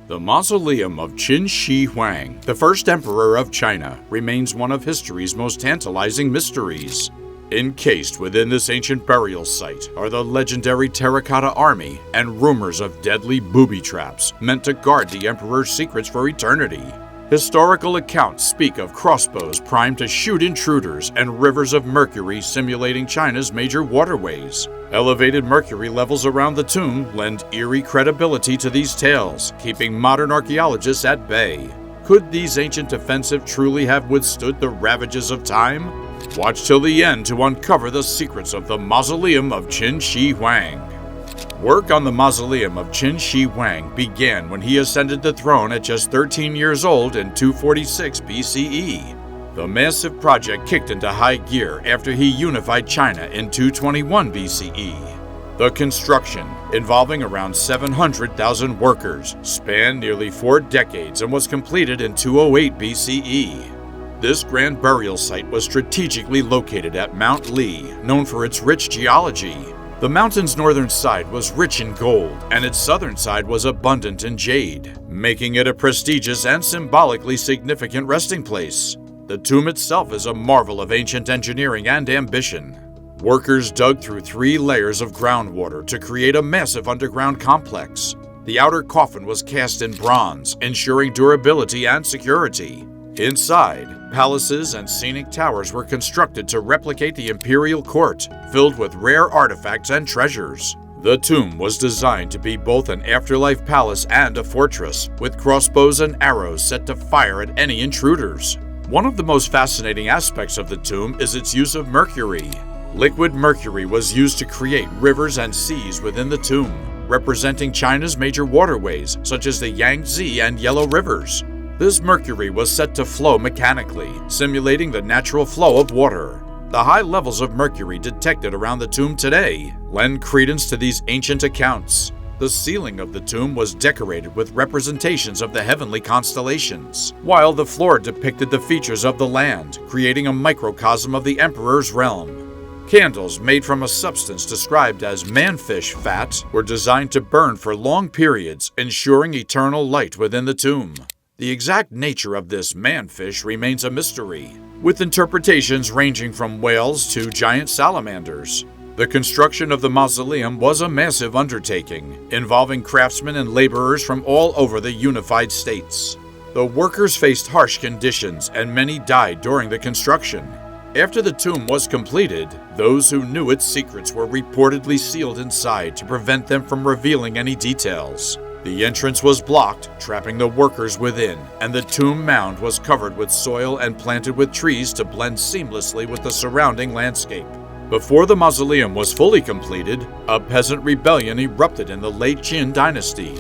The Mausoleum of Qin Shi Huang, the first emperor of China, remains one of history's most tantalizing mysteries. Encased within this ancient burial site are the legendary Terracotta Army and rumors of deadly booby traps meant to guard the emperor's secrets for eternity. Historical accounts speak of crossbows primed to shoot intruders and rivers of mercury simulating China's major waterways. Elevated mercury levels around the tomb lend eerie credibility to these tales, keeping modern archaeologists at bay. Could these ancient defensives truly have withstood the ravages of time? Watch till the end to uncover the secrets of the Mausoleum of Qin Shi Huang. Work on the Mausoleum of Qin Shi Huang began when he ascended the throne at just 13 years old in 246 BCE. The massive project kicked into high gear after he unified China in 221 BCE. The construction, involving around 700,000 workers, spanned nearly 4 decades and was completed in 208 BCE. This grand burial site was strategically located at Mount Li, known for its rich geology. The mountain's northern side was rich in gold, and its southern side was abundant in jade, making it a prestigious and symbolically significant resting place. The tomb itself is a marvel of ancient engineering and ambition. Workers dug through 3 layers of groundwater to create a massive underground complex. The outer coffin was cast in bronze, ensuring durability and security. Inside, palaces and scenic towers were constructed to replicate the imperial court, filled with rare artifacts and treasures. The tomb was designed to be both an afterlife palace and a fortress, with crossbows and arrows set to fire at any intruders. One of the most fascinating aspects of the tomb is its use of mercury. Liquid mercury was used to create rivers and seas within the tomb, representing China's major waterways, such as the Yangtze and Yellow Rivers. This mercury was set to flow mechanically, simulating the natural flow of water. The high levels of mercury detected around the tomb today lend credence to these ancient accounts. The ceiling of the tomb was decorated with representations of the heavenly constellations, while the floor depicted the features of the land, creating a microcosm of the emperor's realm. Candles made from a substance described as manfish fat were designed to burn for long periods, ensuring eternal light within the tomb. The exact nature of this manfish remains a mystery, with interpretations ranging from whales to giant salamanders. The construction of the mausoleum was a massive undertaking, involving craftsmen and laborers from all over the unified states. The workers faced harsh conditions and many died during the construction. After the tomb was completed, those who knew its secrets were reportedly sealed inside to prevent them from revealing any details. The entrance was blocked, trapping the workers within, and the tomb mound was covered with soil and planted with trees to blend seamlessly with the surrounding landscape. Before the mausoleum was fully completed, a peasant rebellion erupted in the late Qin dynasty.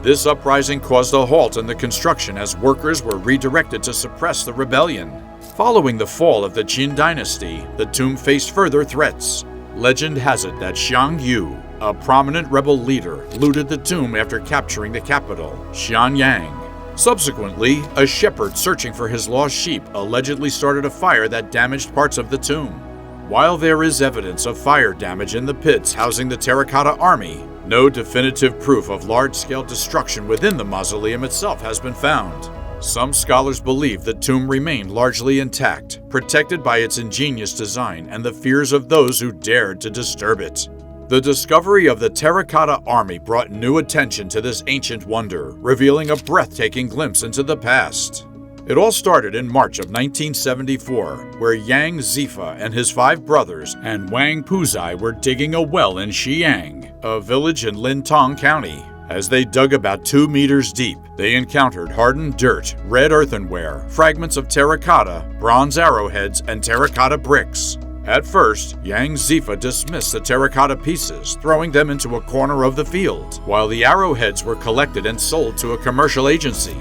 This uprising caused a halt in the construction as workers were redirected to suppress the rebellion. Following the fall of the Qin dynasty, the tomb faced further threats. Legend has it that Xiang Yu, a prominent rebel leader, looted the tomb after capturing the capital, Xianyang. Subsequently, a shepherd searching for his lost sheep allegedly started a fire that damaged parts of the tomb. While there is evidence of fire damage in the pits housing the Terracotta Army, no definitive proof of large-scale destruction within the mausoleum itself has been found. Some scholars believe the tomb remained largely intact, protected by its ingenious design and the fears of those who dared to disturb it. The discovery of the Terracotta Army brought new attention to this ancient wonder, revealing a breathtaking glimpse into the past. It all started in March of 1974, where Yang Zifa and his 5 brothers and Wang Puzai were digging a well in Xiang, a village in Lintong County. As they dug about 2 meters deep, they encountered hardened dirt, red earthenware, fragments of terracotta, bronze arrowheads, and terracotta bricks. At first, Yang Zifa dismissed the terracotta pieces, throwing them into a corner of the field, while the arrowheads were collected and sold to a commercial agency.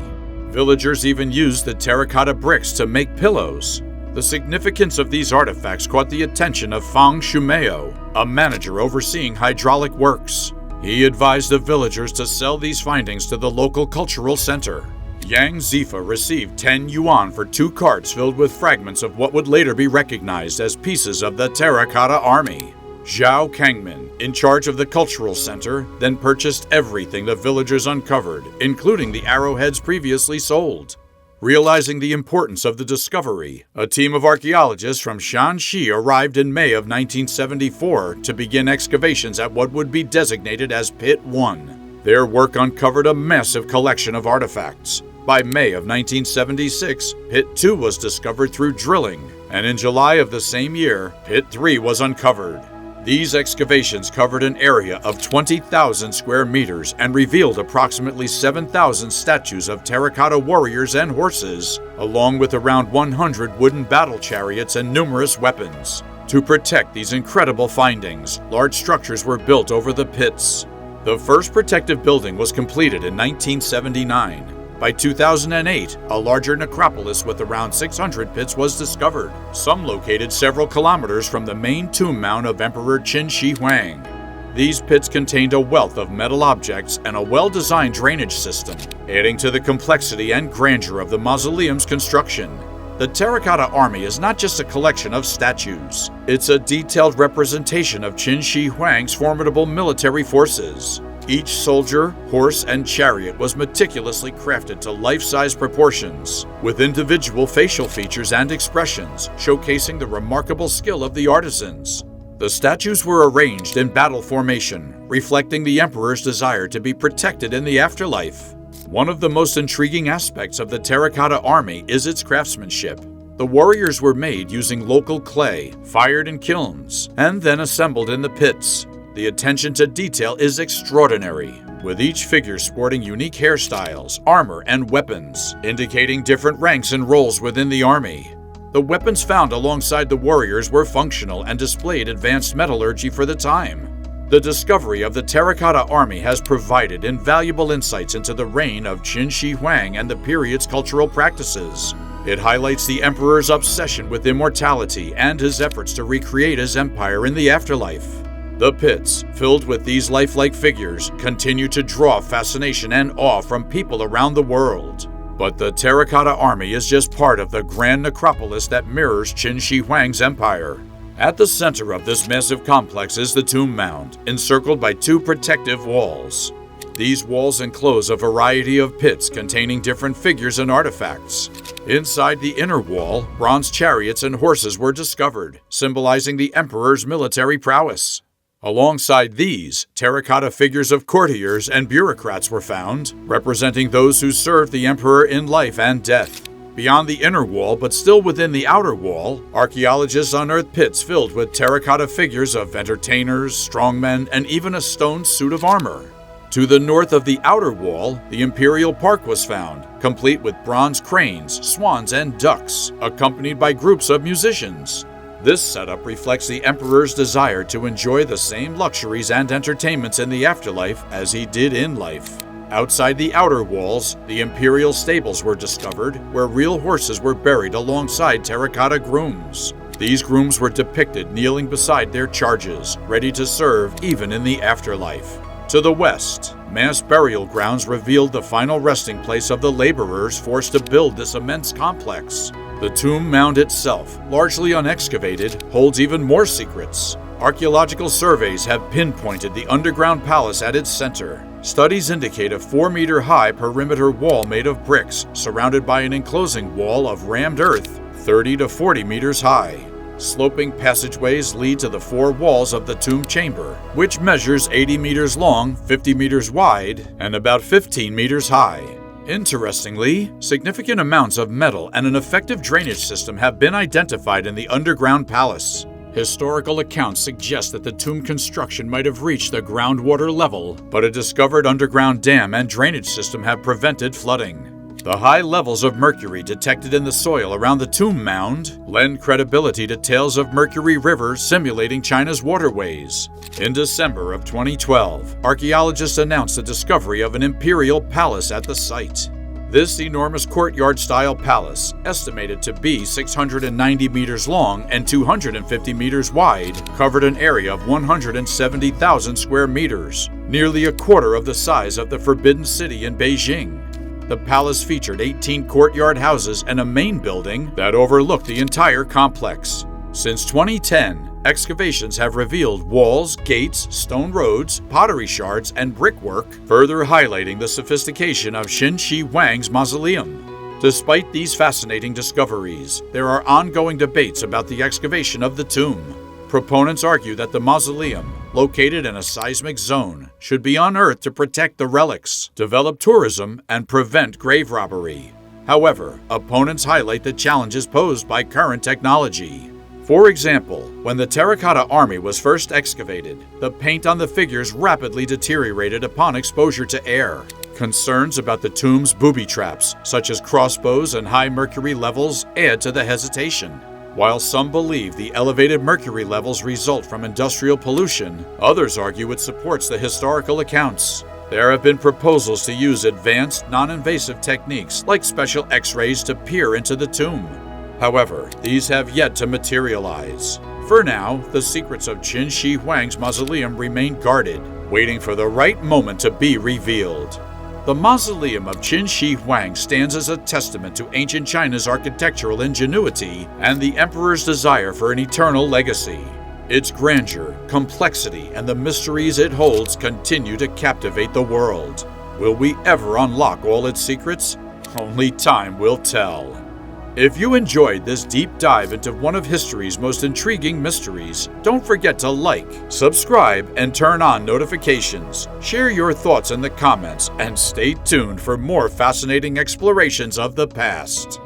Villagers even used the terracotta bricks to make pillows. The significance of these artifacts caught the attention of Fang Shumeo, a manager overseeing hydraulic works. He advised the villagers to sell these findings to the local cultural center. Yang Zifa received 10 yuan for 2 carts filled with fragments of what would later be recognized as pieces of the Terracotta Army. Zhao Kangmin, in charge of the cultural center, then purchased everything the villagers uncovered, including the arrowheads previously sold. Realizing the importance of the discovery, a team of archaeologists from Shanxi arrived in May of 1974 to begin excavations at what would be designated as Pit 1. Their work uncovered a massive collection of artifacts. By May of 1976, Pit 2 was discovered through drilling, and in July of the same year, Pit 3 was uncovered. These excavations covered an area of 20,000 square meters and revealed approximately 7,000 statues of terracotta warriors and horses, along with around 100 wooden battle chariots and numerous weapons. To protect these incredible findings, large structures were built over the pits. The first protective building was completed in 1979. By 2008, a larger necropolis with around 600 pits was discovered, some located several kilometers from the main tomb mound of Emperor Qin Shi Huang. These pits contained a wealth of metal objects and a well-designed drainage system, adding to the complexity and grandeur of the mausoleum's construction. The Terracotta Army is not just a collection of statues. It's a detailed representation of Qin Shi Huang's formidable military forces. Each soldier, horse, and chariot was meticulously crafted to life-size proportions, with individual facial features and expressions, showcasing the remarkable skill of the artisans. The statues were arranged in battle formation, reflecting the emperor's desire to be protected in the afterlife. One of the most intriguing aspects of the Terracotta Army is its craftsmanship. The warriors were made using local clay, fired in kilns, and then assembled in the pits. The attention to detail is extraordinary, with each figure sporting unique hairstyles, armor, and weapons, indicating different ranks and roles within the army. The weapons found alongside the warriors were functional and displayed advanced metallurgy for the time. The discovery of the Terracotta Army has provided invaluable insights into the reign of Qin Shi Huang and the period's cultural practices. It highlights the emperor's obsession with immortality and his efforts to recreate his empire in the afterlife. The pits, filled with these lifelike figures, continue to draw fascination and awe from people around the world. But the Terracotta Army is just part of the grand necropolis that mirrors Qin Shi Huang's empire. At the center of this massive complex is the tomb mound, encircled by two protective walls. These walls enclose a variety of pits containing different figures and artifacts. Inside the inner wall, bronze chariots and horses were discovered, symbolizing the emperor's military prowess. Alongside these, terracotta figures of courtiers and bureaucrats were found, representing those who served the emperor in life and death. Beyond the inner wall, but still within the outer wall, archaeologists unearthed pits filled with terracotta figures of entertainers, strongmen, and even a stone suit of armor. To the north of the outer wall, the Imperial Park was found, complete with bronze cranes, swans, and ducks, accompanied by groups of musicians. This setup reflects the emperor's desire to enjoy the same luxuries and entertainments in the afterlife as he did in life. Outside the outer walls, the imperial stables were discovered, where real horses were buried alongside terracotta grooms. These grooms were depicted kneeling beside their charges, ready to serve even in the afterlife. To the west, mass burial grounds revealed the final resting place of the laborers forced to build this immense complex. The tomb mound itself, largely unexcavated, holds even more secrets. Archaeological surveys have pinpointed the underground palace at its center. Studies indicate a 4-meter-high perimeter wall made of bricks, surrounded by an enclosing wall of rammed earth, 30 to 40 meters high. Sloping passageways lead to the 4 walls of the tomb chamber, which measures 80 meters long, 50 meters wide, and about 15 meters high. Interestingly, significant amounts of metal and an effective drainage system have been identified in the underground palace. Historical accounts suggest that the tomb construction might have reached the groundwater level, but a discovered underground dam and drainage system have prevented flooding. The high levels of mercury detected in the soil around the tomb mound lend credibility to tales of mercury rivers simulating China's waterways. In December of 2012, archaeologists announced the discovery of an imperial palace at the site. This enormous courtyard-style palace, estimated to be 690 meters long and 250 meters wide, covered an area of 170,000 square meters, nearly a quarter of the size of the Forbidden City in Beijing. The palace featured 18 courtyard houses and a main building that overlooked the entire complex. Since 2010, excavations have revealed walls, gates, stone roads, pottery shards, and brickwork, further highlighting the sophistication of Qin Shi Huang's mausoleum. Despite these fascinating discoveries, there are ongoing debates about the excavation of the tomb. Proponents argue that the mausoleum, located in a seismic zone, should be unearthed to protect the relics, develop tourism, and prevent grave robbery. However, opponents highlight the challenges posed by current technology. For example, when the Terracotta Army was first excavated, the paint on the figures rapidly deteriorated upon exposure to air. Concerns about the tomb's booby traps, such as crossbows and high mercury levels, add to the hesitation. While some believe the elevated mercury levels result from industrial pollution, others argue it supports the historical accounts. There have been proposals to use advanced, non-invasive techniques like special X-rays to peer into the tomb. However, these have yet to materialize. For now, the secrets of Qin Shi Huang's mausoleum remain guarded, waiting for the right moment to be revealed. The Mausoleum of Qin Shi Huang stands as a testament to ancient China's architectural ingenuity and the emperor's desire for an eternal legacy. Its grandeur, complexity, and the mysteries it holds continue to captivate the world. Will we ever unlock all its secrets? Only time will tell. If you enjoyed this deep dive into one of history's most intriguing mysteries, don't forget to like, subscribe, and turn on notifications. Share your thoughts in the comments, and stay tuned for more fascinating explorations of the past.